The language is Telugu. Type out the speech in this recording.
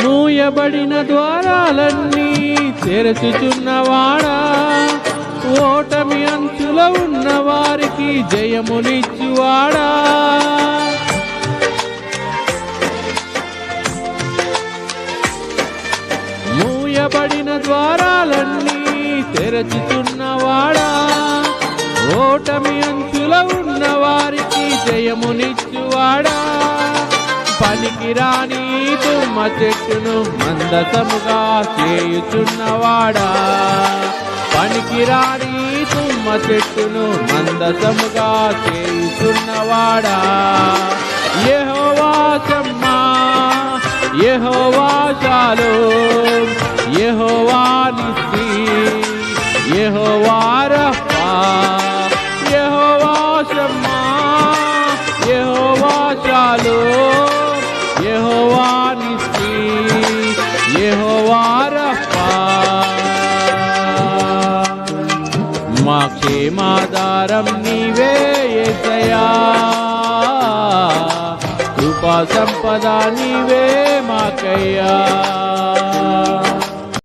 మూయబడిన ద్వారాలన్నీ తెరచుచున్నవాడా, ఓటమి అంచులో ఉన్న వారికి జయమునిచ్చువాడా. మూయబడిన ద్వారాలన్నీ తెరచుచున్నవాడా, ఓటమి అంచులో ఉన్న వారికి జయమునిచ్చువాడా. పనికిరాని తుమ్మ చెట్టును మందసముగా చేయుచున్నవాడా, పనికిరాని తుమ్మ చెట్టును మందసముగా చేయుచున్నవాడా. యెహోవా షమ్మా, యెహోవా షాలోమ్, యెహోవా నిస్సి, యెహోవా రఫా, యెహోవా షమ్మా, యెహోవా షాలోమ్, యెహోవా నిస్సి, యెహోవా రఫా. మా క్షేమాధారం నీవే యేసయ్యా, కృపా సంపద నీవే మాకయ్యా.